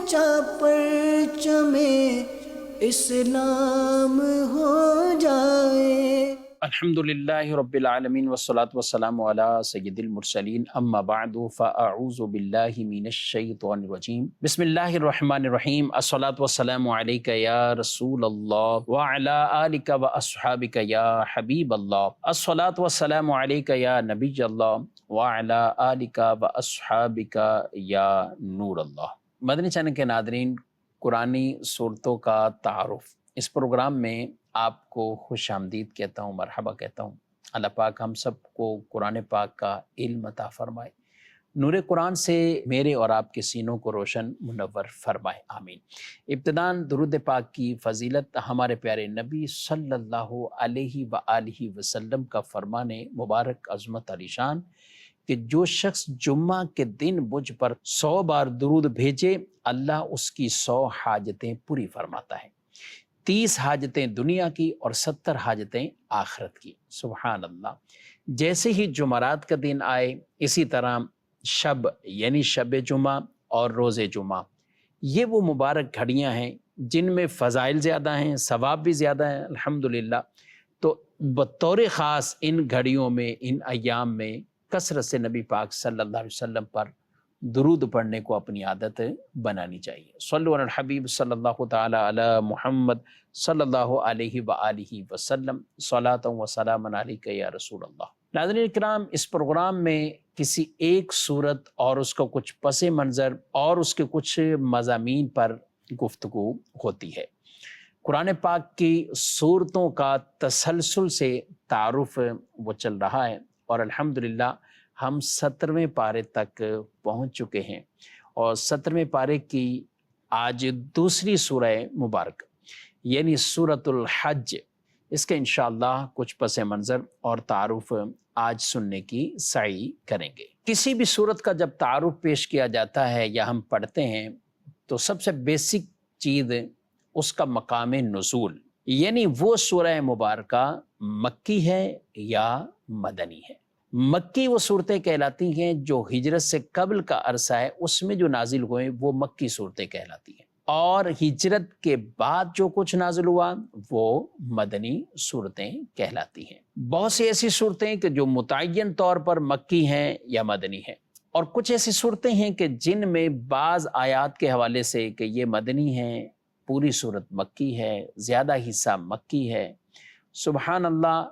اونچا پرچم اسلام ہو جائے۔ الحمدللہ رب العالمین والصلاة والسلام علی سید المرسلین، اما بعد فاعوذ باللہ من الشیطان الرجیم، بسم اللہ الرحمن الرحیم، الصلاة والسلام علیک یا رسول اللہ وعلی آلک واصحابک یا حبیب اللہ، الصلاة والسلام علیک یا نبی اللہ وعلی آلک واصحابک یا نور اللہ۔ مدنی چینل کے ناظرین، قرآنی صورتوں کا تعارف، اس پروگرام میں آپ کو خوش آمدید کہتا ہوں، مرحبا کہتا ہوں۔ اللہ پاک ہم سب کو قرآن پاک کا علم عطا فرمائے، نور قرآن سے میرے اور آپ کے سینوں کو روشن منور فرمائے، آمین۔ ابتداً درود پاک کی فضیلت ہمارے پیارے نبی صلی اللہ علیہ وآلہ وسلم کا فرمان مبارک عظمت علی شان کہ جو شخص جمعہ کے دن مجھ پر 100 بار درود بھیجے، اللہ اس کی 100 حاجتیں پوری فرماتا ہے، 30 حاجتیں دنیا کی اور 70 حاجتیں آخرت کی۔ سبحان اللہ۔ جیسے ہی جمعرات کا دن آئے، اسی طرح شب یعنی شب جمعہ اور روز جمعہ، یہ وہ مبارک گھڑیاں ہیں جن میں فضائل زیادہ ہیں، ثواب بھی زیادہ ہیں، الحمدللہ۔ تو بطور خاص ان گھڑیوں میں، ان ایام میں کثرت سے نبی پاک صلی اللہ علیہ وسلم پر درود پڑھنے کو اپنی عادت بنانی چاہیے۔ صلو علی الحبیب صلی اللہ تعالی علی محمد صلی اللہ علیہ وآلہ وسلم، صلاۃ و سلام علیک یا رسول اللہ۔ ناظرین اکرام، اس پروگرام میں کسی ایک صورت اور اس کا کچھ پس منظر اور اس کے کچھ مضامین پر گفتگو ہوتی ہے۔ قرآن پاک کی صورتوں کا تسلسل سے تعارف وہ چل رہا ہے، اور الحمدللہ ہم 17ویں پارے تک پہنچ چکے ہیں، اور 17ویں پارے کی آج دوسری سورہ مبارک یعنی سورۃ الحج، اس کا انشاءاللہ کچھ پس منظر اور تعارف آج سننے کی سعی کریں گے۔ کسی بھی سورت کا جب تعارف پیش کیا جاتا ہے یا ہم پڑھتے ہیں تو سب سے بیسک چیز اس کا مقام نزول، یعنی وہ سورہ مبارکہ مکی ہے یا مدنی ہے۔ مکی وہ صورتیں کہلاتی ہیں جو ہجرت سے قبل کا عرصہ ہے، اس میں جو نازل ہوئے وہ مکی صورتیں کہلاتی ہیں، اور ہجرت کے بعد جو کچھ نازل ہوا وہ مدنی صورتیں کہلاتی ہیں۔ بہت سی ایسی صورتیں کہ جو متعین طور پر مکی ہیں یا مدنی ہیں، اور کچھ ایسی صورتیں ہیں کہ جن میں بعض آیات کے حوالے سے کہ یہ مدنی ہیں، پوری صورت مکی ہے، زیادہ حصہ مکی ہے۔ سبحان اللہ،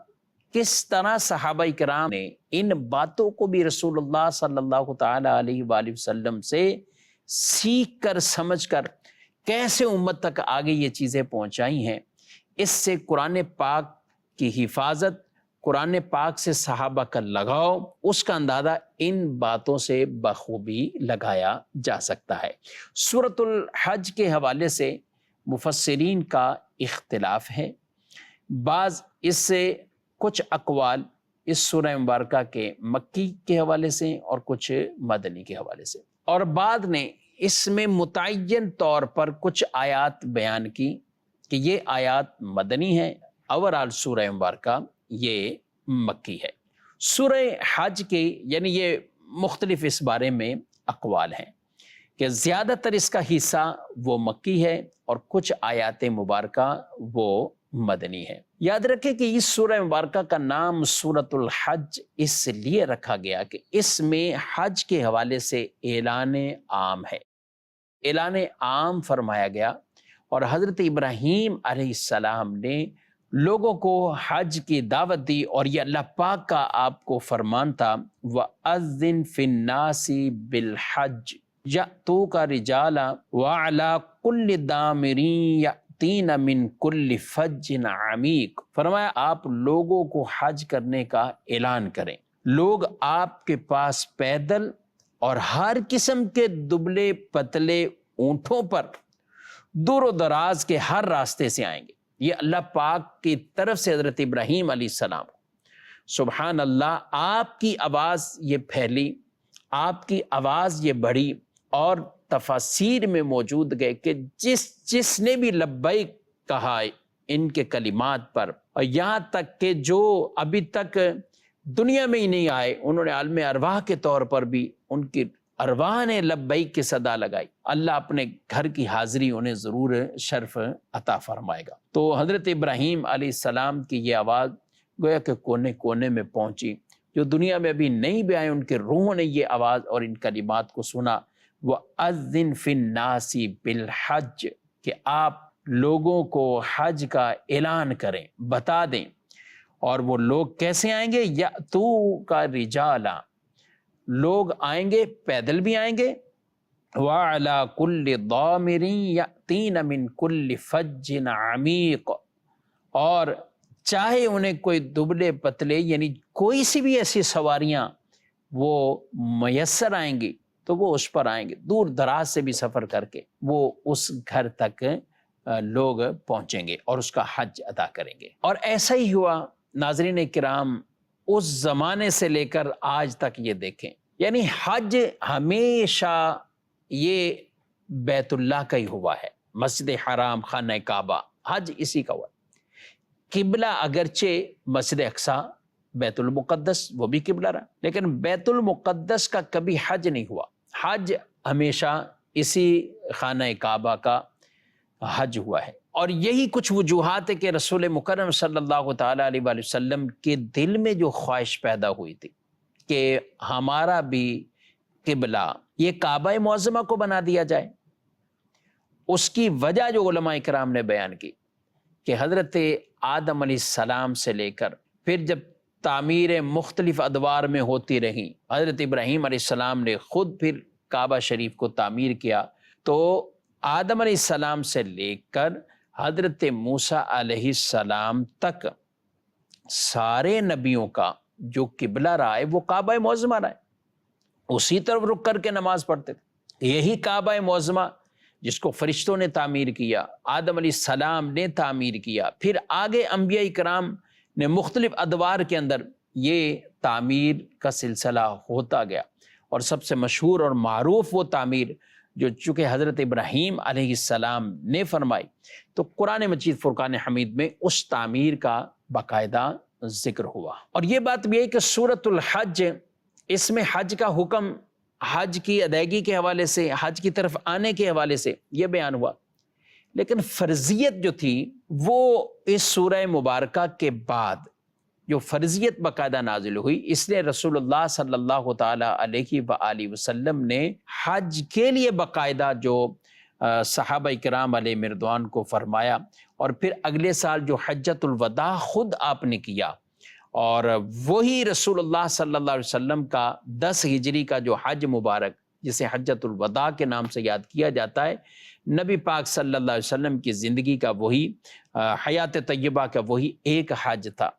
کس طرح صحابہ کرام نے ان باتوں کو بھی رسول اللہ صلی اللہ تعالی علیہ وآلہ وسلم سے سیکھ کر، سمجھ کر کیسے امت تک آگے یہ چیزیں پہنچائی ہیں۔ اس سے قرآن پاک کی حفاظت، قرآن پاک سے صحابہ کا لگاؤ، اس کا اندازہ ان باتوں سے بخوبی لگایا جا سکتا ہے۔ سورۃ الحج کے حوالے سے مفسرین کا اختلاف ہے، بعض اس سے کچھ اقوال اس سورہ مبارکہ کے مکی کے حوالے سے اور کچھ مدنی کے حوالے سے، اور بعد نے اس میں متعین طور پر کچھ آیات بیان کی کہ یہ آیات مدنی ہیں، اوورآل سورہ مبارکہ یہ مکی ہے۔ سورہ حج کے یعنی یہ مختلف اس بارے میں اقوال ہیں کہ زیادہ تر اس کا حصہ وہ مکی ہے اور کچھ آیات مبارکہ وہ مدنی ہے۔ یاد رکھیں کہ اس سورہ مبارکہ کا نام سورۃ الحج اس لیے رکھا گیا کہ اس میں حج کے حوالے سے اعلان عام ہے، اعلان عام فرمایا گیا، اور حضرت ابراہیم علیہ السلام نے لوگوں کو حج کی دعوت دی، اور یہ اللہ پاک کا آپ کو فرمان تھا، وَأَذِّن فِي النَّاسِ بِالْحَجِّ يَأْتُوكَ رِجَالًا وَعَلَىٰ كُلِّ ضَامِرٍ يَأْتِينَ مِن كُلِّ فَجٍّ عَمِيقٍ، فرمایا آپ لوگوں کو حج کرنے کا اعلان کریں، لوگ آپ کے پاس پیدل اور ہر قسم کے دبلے پتلے اونٹوں پر دور و دراز کے ہر راستے سے آئیں گے۔ یہ اللہ پاک کی طرف سے حضرت ابراہیم علیہ السلام، سبحان اللہ، آپ کی آواز یہ پھیلی، آپ کی آواز یہ بڑھی، اور تفاسیر میں موجود گئے کہ جس نے بھی لبیک کہا ان کے کلمات پر، اور یہاں تک کہ جو ابھی تک دنیا میں ہی نہیں آئے، انہوں نے عالم ارواح کے طور پر بھی ان کی ارواح نے لبیک کی صدا لگائی، اللہ اپنے گھر کی حاضری انہیں ضرور شرف عطا فرمائے گا۔ تو حضرت ابراہیم علیہ السلام کی یہ آواز گویا کہ کونے کونے میں پہنچی، جو دنیا میں ابھی نہیں بھی آئے، ان کے روحوں نے یہ آواز اور ان کلمات کو سنا، وَأَذِّن فِي النَّاسِ بِالْحَجِّ، کہ آپ لوگوں کو حج کا اعلان کریں، بتا دیں۔ اور وہ لوگ کیسے آئیں گے؟ یَأْتُوکَ رِجَالًا، لوگ آئیں گے، پیدل بھی آئیں گے، وَعَلَىٰ كُلِّ ضَامِرٍ يَأْتِينَ مِنْ كُلِّ فَجٍّ عَمِيقٍ، اور چاہے انہیں کوئی دبلے پتلے یعنی کوئی سی بھی ایسی سواریاں وہ میسر آئیں گی تو وہ اس پر آئیں گے، دور دراز سے بھی سفر کر کے وہ اس گھر تک لوگ پہنچیں گے اور اس کا حج ادا کریں گے۔ اور ایسا ہی ہوا ناظرین کرام، اس زمانے سے لے کر آج تک یہ دیکھیں، یعنی حج ہمیشہ یہ بیت اللہ کا ہی ہوا ہے، مسجد حرام، خانہ کعبہ، حج اسی کا ہوا ہے۔ قبلہ اگرچہ مسجد اقصی، بیت المقدس وہ بھی قبلہ رہا، لیکن بیت المقدس کا کبھی حج نہیں ہوا، حج ہمیشہ اسی خانہ کعبہ کا حج ہوا ہے۔ اور یہی کچھ وجوہات ہے کہ رسول مکرم صلی اللہ تعالیٰ علیہ وآلہ وسلم کے دل میں جو خواہش پیدا ہوئی تھی کہ ہمارا بھی قبلہ یہ کعبہ معظمہ کو بنا دیا جائے، اس کی وجہ جو علماء کرام نے بیان کی کہ حضرت آدم علیہ السلام سے لے کر پھر جب تعمیر مختلف ادوار میں ہوتی رہی، حضرت ابراہیم علیہ السلام نے خود پھر کعبہ شریف کو تعمیر کیا، تو آدم علیہ السلام سے لے کر حضرت موسیٰ علیہ السلام تک سارے نبیوں کا جو قبلہ رہا ہے وہ کعبہ معظمہ رہا ہے، اسی طرف رک کر کے نماز پڑھتے تھے۔ یہی کعبہ معظمہ جس کو فرشتوں نے تعمیر کیا، آدم علیہ السلام نے تعمیر کیا، پھر آگے انبیاء کرام نے مختلف ادوار کے اندر یہ تعمیر کا سلسلہ ہوتا گیا، اور سب سے مشہور اور معروف وہ تعمیر جو چونکہ حضرت ابراہیم علیہ السلام نے فرمائی، تو قرآن مجید فرقان حمید میں اس تعمیر کا باقاعدہ ذکر ہوا۔ اور یہ بات بھی ہے کہ سورۃ الحج، اس میں حج کا حکم، حج کی ادائیگی کے حوالے سے، حج کی طرف آنے کے حوالے سے یہ بیان ہوا، لیکن فرضیت جو تھی وہ اس سورہ مبارکہ کے بعد جو فرضیت باقاعدہ نازل ہوئی، اس لیے رسول اللہ صلی اللہ تعالی علیہ وآلہ وسلم نے حج کے لیے باقاعدہ جو صحابہ کرام علیہ مردوان کو فرمایا، اور پھر اگلے سال جو حجۃ الوداع خود آپ نے کیا، اور وہی رسول اللہ صلی اللہ علیہ وسلم کا 10 ہجری کا جو حج مبارک جسے حجۃ الوداع کے نام سے یاد کیا جاتا ہے، نبی پاک صلی اللہ علیہ وسلم کی زندگی کا وہی حیات طیبہ کا وہی ایک حج تھا۔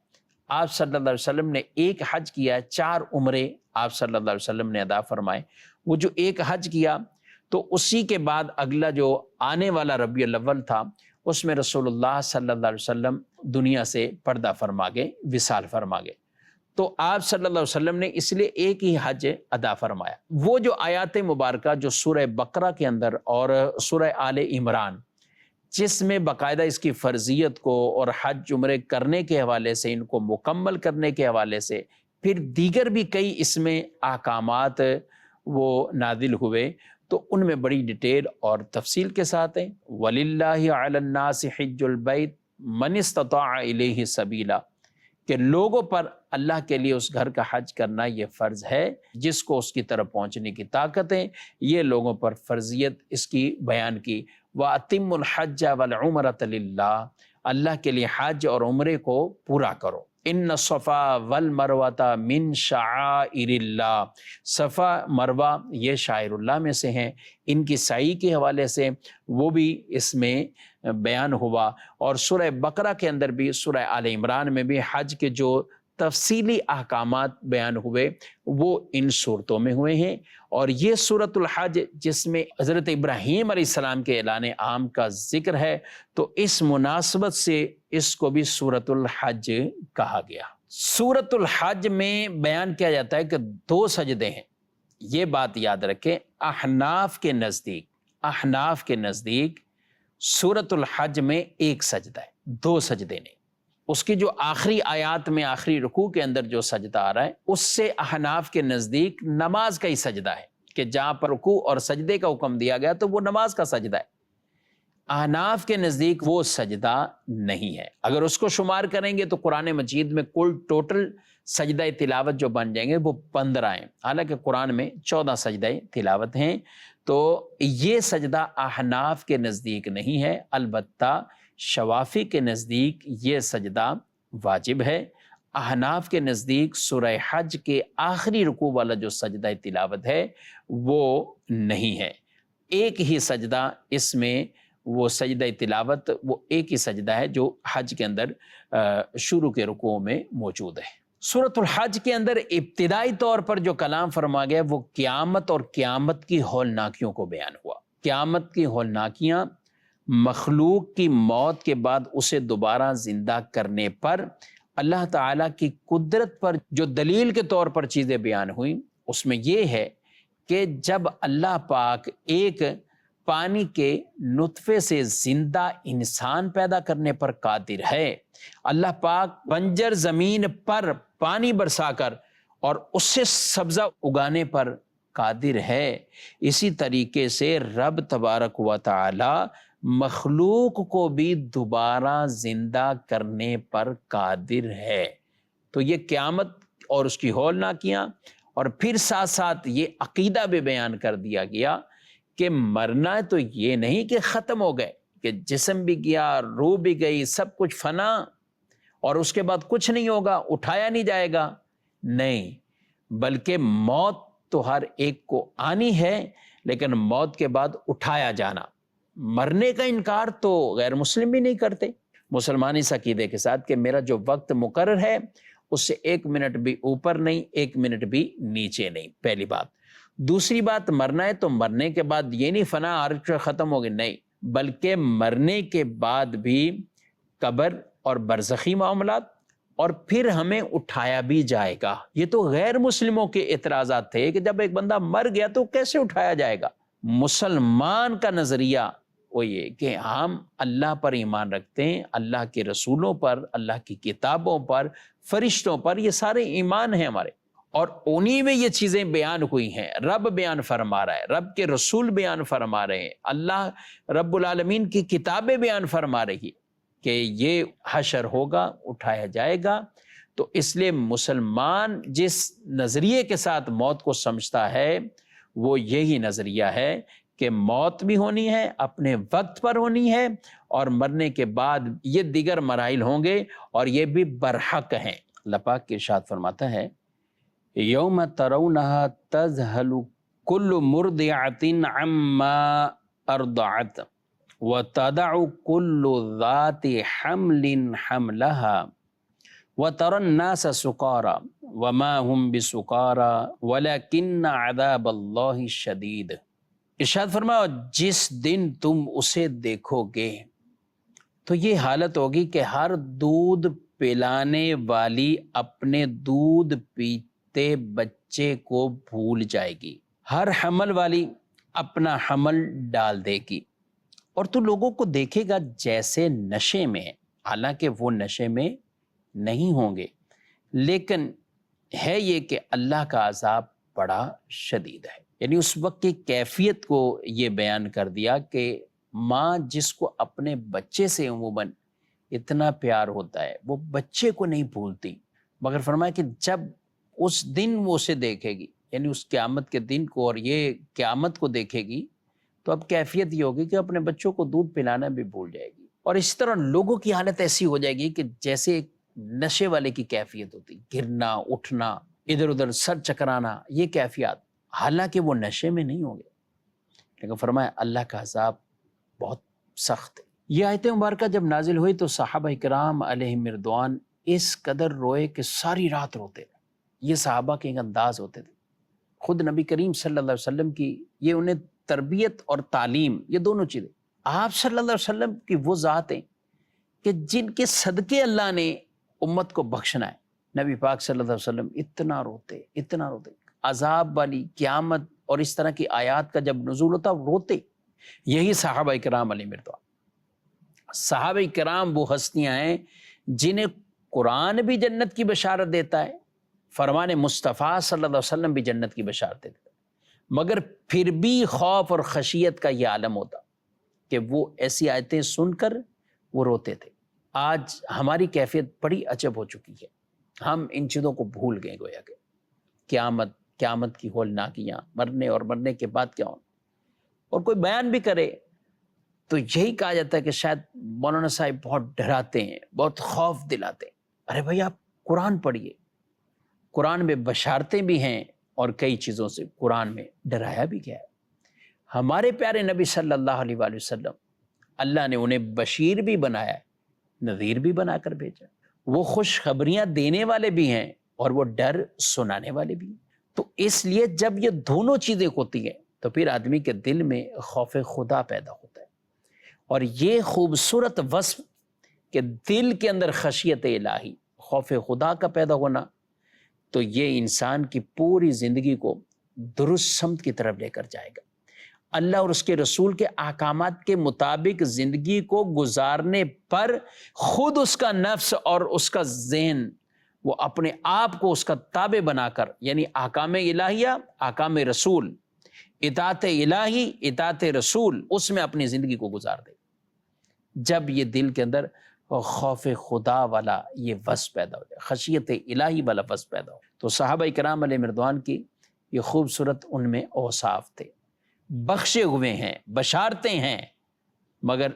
آپ صلی اللہ علیہ وسلم نے ایک حج کیا، 4 عمرے آپ صلی اللہ علیہ وسلم نے ادا فرمائے۔ وہ جو ایک حج کیا تو اسی کے بعد اگلا جو آنے والا ربیع الاول تھا، اس میں رسول اللہ صلی اللہ علیہ وسلم دنیا سے پردہ فرما گئے، وصال فرما گئے۔ تو آپ صلی اللہ علیہ وسلم نے اس لیے ایک ہی حج ادا فرمایا۔ وہ جو آیات مبارکہ جو سورہ بقرہ کے اندر اور سورہ آل عمران، جس میں باقاعدہ اس کی فرضیت کو اور حج عمرے کرنے کے حوالے سے، ان کو مکمل کرنے کے حوالے سے، پھر دیگر بھی کئی اس میں احکامات وہ نازل ہوئے، تو ان میں بڑی ڈیٹیل اور تفصیل کے ساتھ ہیں۔ وَلِلَّهِ عَلَى النَّاسِ حِجُّ الْبَيْتِ مَنِ اسْتَطَاعَ إِلَيْهِ سَبِيلًا، کہ لوگوں پر اللہ کے لیے اس گھر کا حج کرنا یہ فرض ہے، جس کو اس کی طرف پہنچنے کی طاقت ہے۔ یہ لوگوں پر فرضیت اس کی بیان کی۔ وَأَتِمُّ الْحَجَّ وَالْعُمْرَةَ لِلَّهِ، اللہ کے لیے حج اور عمرے کو پورا کرو۔ ان الصفا والمروہ من شعائر اللہ، صفا مروہ یہ شاعر اللہ میں سے ہیں، ان کی سعی کے حوالے سے وہ بھی اس میں بیان ہوا۔ اور سورہ بقرہ کے اندر بھی، سورہ آل عمران میں بھی حج کے جو تفصیلی احکامات بیان ہوئے وہ ان صورتوں میں ہوئے ہیں۔ اور یہ سورۃ الحج جس میں حضرت ابراہیم علیہ السلام کے اعلان عام کا ذکر ہے، تو اس مناسبت سے اس کو بھی سورۃ الحج کہا گیا۔ سورۃ الحج میں بیان کیا جاتا ہے کہ 2 سجدے ہیں، یہ بات یاد رکھیں۔ احناف کے نزدیک سورۃ الحج میں 1 سجدہ ہے، 2 سجدے نہیں۔ اس کی جو آخری آیات میں آخری رکوع کے اندر جو سجدہ آ رہا ہے، اس سے احناف کے نزدیک نماز کا ہی سجدہ ہے، کہ جہاں پر رکوع اور سجدے کا حکم دیا گیا تو وہ نماز کا سجدہ ہے۔ احناف کے نزدیک وہ سجدہ نہیں ہے۔ اگر اس کو شمار کریں گے تو قرآن مجید میں کل ٹوٹل سجدہ تلاوت جو بن جائیں گے وہ 15 ہیں، حالانکہ قرآن میں 14 سجدہ تلاوت ہیں۔ تو یہ سجدہ احناف کے نزدیک نہیں ہے، البتہ شوافی کے نزدیک یہ سجدہ واجب ہے۔ احناف کے نزدیک سورہ حج کے آخری رکوع والا جو سجدہ تلاوت ہے وہ نہیں ہے۔ ایک ہی سجدہ اس میں، وہ سجدہ تلاوت وہ ایک ہی سجدہ ہے جو حج کے اندر شروع کے رکوع میں موجود ہے۔ سورۃ الحج کے اندر ابتدائی طور پر جو کلام فرما گیا وہ قیامت اور قیامت کی ہولناکیوں کو بیان ہوا۔ قیامت کی ہولناکیاں مخلوق کی موت کے بعد اسے دوبارہ زندہ کرنے پر اللہ تعالیٰ کی قدرت پر جو دلیل کے طور پر چیزیں بیان ہوئیں، اس میں یہ ہے کہ جب اللہ پاک ایک پانی کے نطفے سے زندہ انسان پیدا کرنے پر قادر ہے، اللہ پاک بنجر زمین پر پانی برسا کر اور اس سے سبزہ اگانے پر قادر ہے، اسی طریقے سے رب تبارک و تعالی مخلوق کو بھی دوبارہ زندہ کرنے پر قادر ہے۔ تو یہ قیامت اور اس کی ہولناکیاں، اور پھر ساتھ ساتھ یہ عقیدہ بھی بیان کر دیا گیا کہ مرنا تو یہ نہیں کہ ختم ہو گئے، کہ جسم بھی گیا، روح بھی گئی، سب کچھ فنا اور اس کے بعد کچھ نہیں ہوگا، اٹھایا نہیں جائے گا، نہیں، بلکہ موت تو ہر ایک کو آنی ہے، لیکن موت کے بعد اٹھایا جانا۔ مرنے کا انکار تو غیر مسلم بھی نہیں کرتے، مسلمان اس عقیدے کے ساتھ کہ میرا جو وقت مقرر ہے اس سے 1 منٹ بھی اوپر نہیں، 1 منٹ بھی نیچے نہیں، پہلی بات۔ دوسری بات، مرنا ہے تو مرنے کے بعد یہ نہیں فنا عرش ختم ہو گئی، نہیں، بلکہ مرنے کے بعد بھی قبر اور برزخی معاملات، اور پھر ہمیں اٹھایا بھی جائے گا۔ یہ تو غیر مسلموں کے اعتراضات تھے کہ جب ایک بندہ مر گیا تو کیسے اٹھایا جائے گا۔ مسلمان کا نظریہ وہ یہ کہ ہم اللہ پر ایمان رکھتے ہیں، اللہ کے رسولوں پر، اللہ کی کتابوں پر، فرشتوں پر، یہ سارے ایمان ہیں ہمارے، اور انہی میں یہ چیزیں بیان ہوئی ہیں۔ رب بیان فرما رہا ہے، رب کے رسول بیان فرما رہے ہیں، اللہ رب العالمین کی کتابیں بیان فرما رہی کہ یہ حشر ہوگا، اٹھایا جائے گا۔ تو اس لیے مسلمان جس نظریے کے ساتھ موت کو سمجھتا ہے وہ یہی نظریہ ہے کہ موت بھی ہونی ہے، اپنے وقت پر ہونی ہے، اور مرنے کے بعد یہ دیگر مراحل ہوں گے اور یہ بھی برحق ہیں۔ اللہ پاک کے ارشاد فرماتا ہے یوم ترونها تذہل کل مرضعۃ عما ارضعت وتضع کل ذات حمل حملها وترى الناس سکارى وما هم بسکارى ولكن عذاب اللہ شدید۔ ارشاد فرمایا جس دن تم اسے دیکھو گے تو یہ حالت ہوگی کہ ہر دودھ پلانے والی اپنے دودھ پیتے بچے کو بھول جائے گی، ہر حمل والی اپنا حمل ڈال دے گی، اور تو لوگوں کو دیکھے گا جیسے نشے میں، حالانکہ وہ نشے میں نہیں ہوں گے، لیکن ہے یہ کہ اللہ کا عذاب بڑا شدید ہے۔ یعنی اس وقت کی کیفیت کو یہ بیان کر دیا کہ ماں جس کو اپنے بچے سے عموماً اتنا پیار ہوتا ہے وہ بچے کو نہیں بھولتی، مگر فرمایا کہ جب اس دن وہ اسے دیکھے گی، یعنی اس قیامت کے دن کو، اور یہ قیامت کو دیکھے گی، تو اب کیفیت یہ ہوگی کہ اپنے بچوں کو دودھ پلانا بھی بھول جائے گی، اور اس طرح لوگوں کی حالت ایسی ہو جائے گی کہ جیسے ایک نشے والے کی کیفیت ہوتی، گرنا، اٹھنا، ادھر ادھر سر چکرانا، یہ کیفیات، حالانکہ وہ نشے میں نہیں ہوں گے، لیکن فرمایا اللہ کا عذاب بہت سخت ہے۔ یہ آیت مبارکہ جب نازل ہوئی تو صحابہ کرام علیہم رضوان اس قدر روئے کہ ساری رات روتے رہے۔ یہ صحابہ کے ایک انداز ہوتے تھے، خود نبی کریم صلی اللہ علیہ وسلم کی یہ انہیں تربیت اور تعلیم، یہ دونوں چیزیں، آپ صلی اللہ علیہ وسلم کی وہ ذاتیں کہ جن کے صدقے اللہ نے امت کو بخشنا ہے۔ نبی پاک صلی اللہ علیہ وسلم اتنا روتے، عذاب والی قیامت اور اس طرح کی آیات کا جب نزول ہوتا روتے۔ یہی صحابہ کرام علیہ رضوان، صحابہ کرام وہ ہستیاں ہیں جنہیں قرآن بھی جنت کی بشارت دیتا ہے، فرمان مصطفیٰ صلی اللہ علیہ وسلم بھی جنت کی بشارت دیتا ہے، مگر پھر بھی خوف اور خشیت کا یہ عالم ہوتا کہ وہ ایسی آیتیں سن کر وہ روتے تھے۔ آج ہماری کیفیت بڑی عجب ہو چکی ہے، ہم ان چیزوں کو بھول گئے، گویا کہ قیامت کی ہولناکیاں، مرنے اور مرنے کے بعد کیا ہونا، اور کوئی بیان بھی کرے تو یہی کہا جاتا ہے کہ شاید مولانا صاحب بہت ڈراتے ہیں، بہت خوف دلاتے ہیں۔ ارے بھائی آپ قرآن پڑھیے، قرآن میں بشارتیں بھی ہیں اور کئی چیزوں سے قرآن میں ڈرایا بھی گیا ہے۔ ہمارے پیارے نبی صلی اللہ علیہ وآلہ وسلم، اللہ نے انہیں بشیر بھی بنایا ہے، نذیر بھی بنا کر بھیجا، وہ خوشخبریاں دینے والے بھی ہیں اور وہ ڈر سنانے والے بھی ہیں۔ تو اس لیے جب یہ دونوں چیزیں ہوتی ہیں تو پھر آدمی کے دل میں خوف خدا پیدا ہوتا ہے، اور یہ خوبصورت وصف کہ دل کے اندر خشیت الہی، خوف خدا کا پیدا ہونا، تو یہ انسان کی پوری زندگی کو درست سمت کی طرف لے کر جائے گا۔ اللہ اور اس کے رسول کے احکامات کے مطابق زندگی کو گزارنے پر خود اس کا نفس اور اس کا ذہن وہ اپنے آپ کو اس کا تابع بنا کر، یعنی احکام الہیہ، احکام رسول، اطاعت الہی، اطاعت رسول، اس میں اپنی زندگی کو گزار دے۔ جب یہ دل کے اندر خوف خدا والا یہ وصف پیدا ہو جائے، خشیت الہی والا وصف پیدا ہو، تو صحابہ کرام علیہ رضوان کی یہ خوبصورت ان میں اوصاف تھے۔ بخشے ہوئے ہیں، بشارتیں ہیں، مگر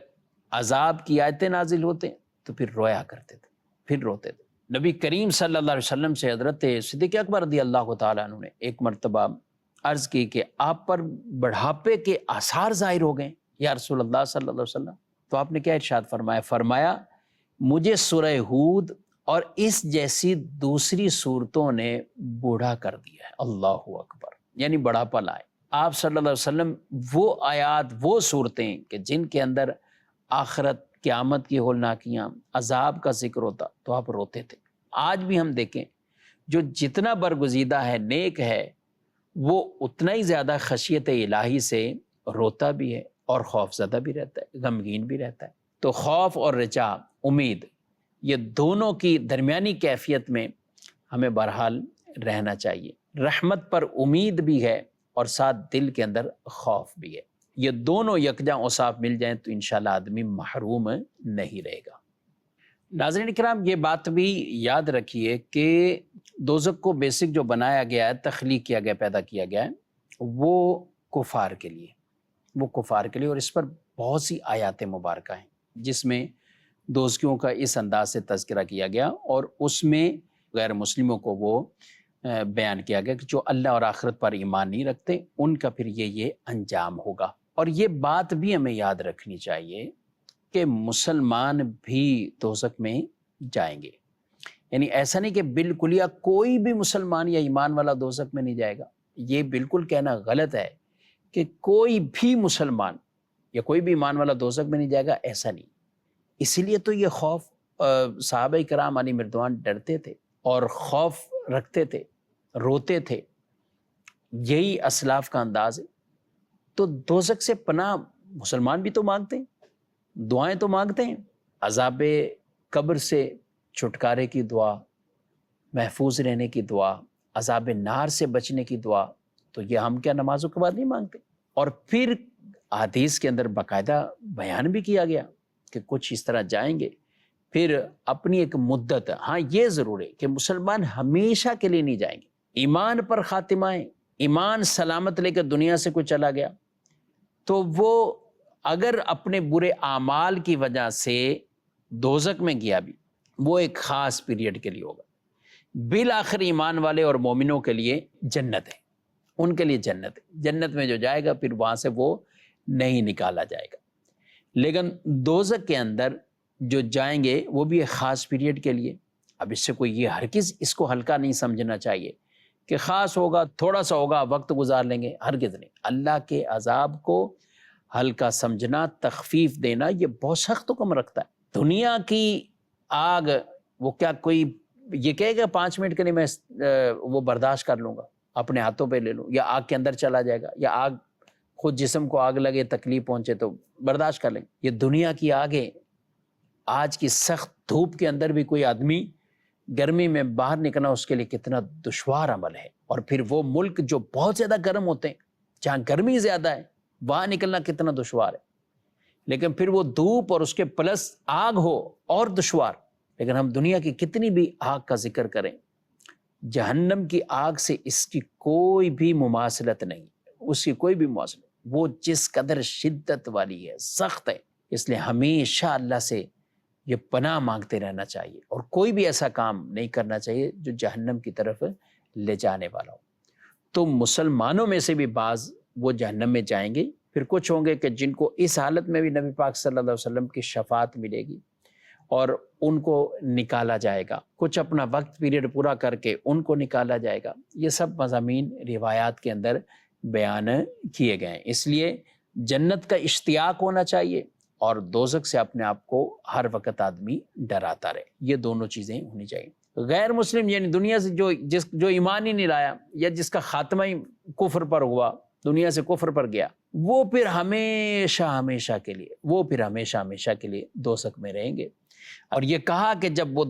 عذاب کی آیتیں نازل ہوتے تو پھر رویا کرتے تھے، پھر روتے تھے۔ نبی کریم صلی اللہ علیہ وسلم سے حضرت صدیق اکبر رضی اللہ تعالیٰ عنہ نے ایک مرتبہ عرض کی کہ آپ پر بڑھاپے کے آثار ظاہر ہو گئے یا رسول اللہ صلی اللہ علیہ وسلم۔ تو آپ نے کیا ارشاد فرمایا؟ فرمایا مجھے سورہ ہود اور اس جیسی دوسری صورتوں نے بوڑھا کر دیا ہے۔ اللہ اکبر، یعنی بڑھاپا لائے۔ آپ صلی اللہ علیہ وسلم وہ آیات، وہ صورتیں کہ جن کے اندر آخرت، قیامت کی ہولناکیاں، عذاب کا ذکر ہوتا تو آپ روتے تھے۔ آج بھی ہم دیکھیں جو جتنا برگزیدہ ہے، نیک ہے، وہ اتنا ہی زیادہ خشیت الہی سے روتا بھی ہے اور خوف زدہ بھی رہتا ہے، غمگین بھی رہتا ہے۔ تو خوف اور رجا، امید، یہ دونوں کی درمیانی کیفیت میں ہمیں بہرحال رہنا چاہیے۔ رحمت پر امید بھی ہے اور ساتھ دل کے اندر خوف بھی ہے۔ یہ دونوں یکجاں اوصاف مل جائیں تو انشاءاللہ آدمی محروم نہیں رہے گا۔ ناظرین کرام، یہ بات بھی یاد رکھیے کہ دوزخ کو بیسک جو بنایا گیا ہے، تخلیق کیا گیا، پیدا کیا گیا ہے، وہ کفار کے لیے، وہ کفار کے لیے، اور اس پر بہت سی آیات مبارکہ ہیں جس میں دوزخیوں کا اس انداز سے تذکرہ کیا گیا، اور اس میں غیر مسلموں کو وہ بیان کیا گیا کہ جو اللہ اور آخرت پر ایمان نہیں رکھتے ان کا پھر یہ انجام ہوگا۔ اور یہ بات بھی ہمیں یاد رکھنی چاہیے کہ مسلمان بھی دوزخ میں جائیں گے، یعنی ایسا نہیں کہ بالکل کوئی بھی مسلمان یا ایمان والا دوزخ میں نہیں جائے گا۔ یہ بالکل کہنا غلط ہے کہ کوئی بھی مسلمان یا کوئی بھی ایمان والا دوزخ میں نہیں جائے گا، ایسا نہیں۔ اسی لیے تو یہ خوف صحابہ کرام علیہ رضوان ڈرتے تھے اور خوف رکھتے تھے، روتے تھے۔ یہی اسلاف کا انداز ہے۔ تو دوزخ سے پناہ مسلمان بھی تو مانگتے ہیں، دعائیں تو مانگتے ہیں، عذاب قبر سے چھٹکارے کی دعا، محفوظ رہنے کی دعا، عذاب نار سے بچنے کی دعا، تو یہ ہم کیا نمازوں کے بعد نہیں مانگتے؟ اور پھر حدیث کے اندر باقاعدہ بیان بھی کیا گیا کہ کچھ اس طرح جائیں گے، پھر اپنی ایک مدت۔ ہاں یہ ضرور ہے کہ مسلمان ہمیشہ کے لیے نہیں جائیں گے۔ ایمان پر خاتمہ ہے، ایمان سلامت لے کر دنیا سے کوئی چلا گیا تو وہ اگر اپنے برے اعمال کی وجہ سے دوزخ میں گیا بھی، وہ ایک خاص پیریڈ کے لیے ہوگا۔ بالآخر ایمان والے اور مومنوں کے لیے جنت ہے، ان کے لیے جنت ہے، جنت میں جو جائے گا پھر وہاں سے وہ نہیں نکالا جائے گا۔ لیکن دوزخ کے اندر جو جائیں گے وہ بھی ایک خاص پیریڈ کے لیے۔ اب اس سے کوئی یہ ہرگز اس کو ہلکا نہیں سمجھنا چاہیے کہ خاص ہوگا، تھوڑا سا ہوگا، وقت گزار لیں گے، ہرگز نہیں۔ اللہ کے عذاب کو ہلکا سمجھنا، تخفیف دینا، یہ بہت سخت حکم رکھتا ہے۔ دنیا کی آگ، وہ کیا کوئی یہ کہے گا 5 منٹ کے لیے میں وہ برداشت کر لوں گا، اپنے ہاتھوں پہ لے لوں، یا آگ کے اندر چلا جائے گا، یا آگ خود جسم کو آگ لگے، تکلیف پہنچے تو برداشت کر لیں گے۔ یہ دنیا کی آگیں، آج کی سخت دھوپ کے اندر بھی کوئی آدمی گرمی میں باہر نکلنا اس کے لیے کتنا دشوار عمل ہے۔ اور پھر وہ ملک جو بہت زیادہ گرم ہوتے ہیں، جہاں گرمی زیادہ ہے وہاں نکلنا کتنا دشوار ہے، لیکن پھر وہ دھوپ اور اس کے پلس آگ ہو اور دشوار۔ لیکن ہم دنیا کی کتنی بھی آگ کا ذکر کریں، جہنم کی آگ سے اس کی کوئی بھی مماثلت نہیں، اس کی کوئی بھی مماثلت، وہ جس قدر شدت والی ہے، سخت ہے۔ اس لیے ہمیشہ اللہ سے یہ پناہ مانگتے رہنا چاہیے، اور کوئی بھی ایسا کام نہیں کرنا چاہیے جو جہنم کی طرف لے جانے والا ہو۔ تو مسلمانوں میں سے بھی بعض وہ جہنم میں جائیں گے، پھر کچھ ہوں گے کہ جن کو اس حالت میں بھی نبی پاک صلی اللہ علیہ وسلم کی شفاعت ملے گی اور ان کو نکالا جائے گا، کچھ اپنا وقت پیریڈ پورا کر کے ان کو نکالا جائے گا۔ یہ سب مضامین روایات کے اندر بیان کیے گئے ہیں۔ اس لیے جنت کا اشتیاق ہونا چاہیے اور دوزخ سے اپنے آپ کو ہر وقت آدمی ڈراتا رہے، یہ دونوں چیزیں ہونی چاہیے۔ غیر مسلم یعنی دنیا سے جو ایمان ہی نہیں لایا یا جس کا خاتمہ ہی کفر پر ہوا، دنیا سے کفر پر گیا، وہ پھر ہمیشہ کے لیے دوزخ میں رہیں گے۔ اور یہ کہا کہ جب وہ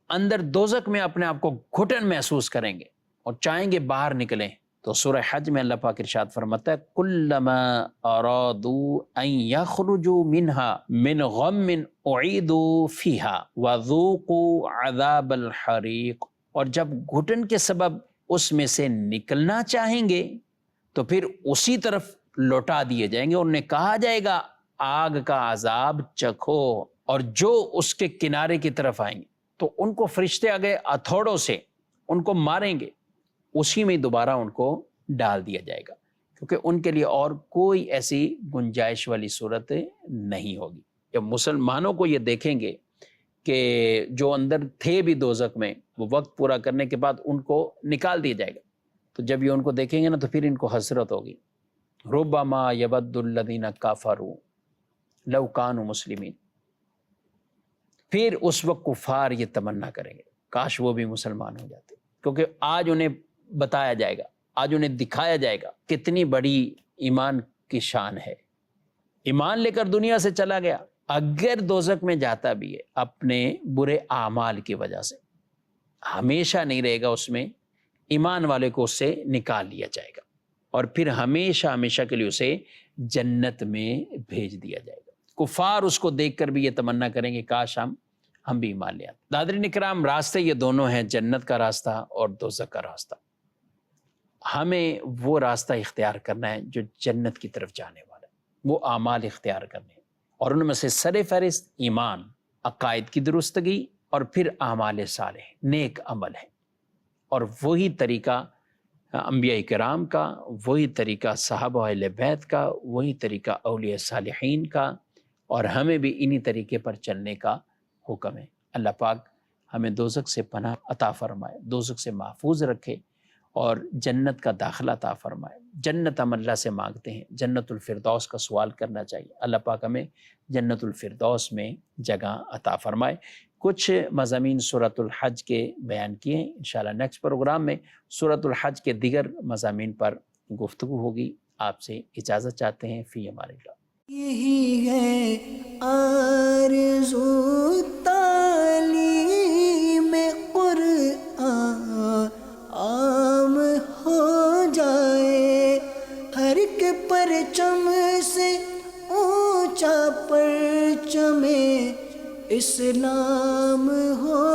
اندر دوزخ میں اپنے آپ کو گھٹن محسوس کریں گے اور چاہیں گے باہر نکلیں، تو سورہ حج میں اللہ پاک ارشاد فرماتا ہے کلما ارادوا ان یخرجوا منها من غم اعیدوا فیہا وذوقوا عذاب الحریق، اور جب گھٹن کے سبب اس میں سے نکلنا چاہیں گے تو پھر اسی طرف لوٹا دیے جائیں گے، انہیں کہا جائے گا آگ کا عذاب چکھو، اور جو اس کے کنارے کی طرف آئیں گے تو ان کو فرشتے آگے ہتھوڑوں سے ان کو ماریں گے، اسی میں دوبارہ ان کو ڈال دیا جائے گا، کیونکہ ان کے لیے اور کوئی ایسی گنجائش والی صورت نہیں ہوگی۔ جب مسلمانوں کو یہ دیکھیں گے کہ جو اندر تھے بھی دوزخ میں، وہ وقت پورا کرنے کے بعد ان کو نکال دیا جائے گا، تو جب یہ ان کو دیکھیں گے نا تو پھر ان کو حسرت ہوگی۔ ربما یود الذین کفروا لو کانوا مسلمین، پھر اس وقت کفار یہ تمنا کریں گے کاش وہ بھی مسلمان ہو جاتے، کیونکہ آج انہیں بتایا جائے گا، آج انہیں دکھایا جائے گا کتنی بڑی ایمان کی شان ہے۔ ایمان لے کر دنیا سے چلا گیا، اگر دوزخ میں جاتا بھی ہے اپنے برے اعمال کی وجہ سے، ہمیشہ نہیں رہے گا اس میں، ایمان والے کو اس سے نکال لیا جائے گا اور پھر ہمیشہ کے لیے اسے جنت میں بھیج دیا جائے گا۔ کفار اس کو دیکھ کر بھی یہ تمنا کریں گے کاش ہم بھی ایمان لے آتے۔ ناظرین اکرام، راستے یہ دونوں ہیں، جنت کا راستہ اور دوزخ کا راستہ۔ ہمیں وہ راستہ اختیار کرنا ہے جو جنت کی طرف جانے والا ہے، وہ اعمال اختیار کرنے ہیں، اور ان میں سے سر فہرست ایمان، عقائد کی درستگی، اور پھر اعمال صالح، نیک عمل ہے، اور وہی طریقہ انبیاء کرام کا، وہی طریقہ صحابہ اہل بیت کا، وہی طریقہ اولیاء صالحین کا، اور ہمیں بھی انہی طریقے پر چلنے کا حکم ہے۔ اللہ پاک ہمیں دوزخ سے پناہ عطا فرمائے، دوزخ سے محفوظ رکھے اور جنت کا داخلہ عطا فرمائے۔ جنت ہم اللہ سے مانگتے ہیں، جنت الفردوس کا سوال کرنا چاہیے، اللہ پاک ہمیں جنت الفردوس میں جگہ عطا فرمائے۔ کچھ مضامین سورۃ الحج کے بیان کیے ہیں، انشاءاللہ نیکسٹ پروگرام میں سورۃ الحج کے دیگر مضامین پر گفتگو ہوگی۔ آپ سے اجازت چاہتے ہیں، فی امان اللہ۔ یہی ہے آرزو تعلیم قرآن عام ہو جائے، ہر ایک پرچم سے اونچا پرچم اسلام ہو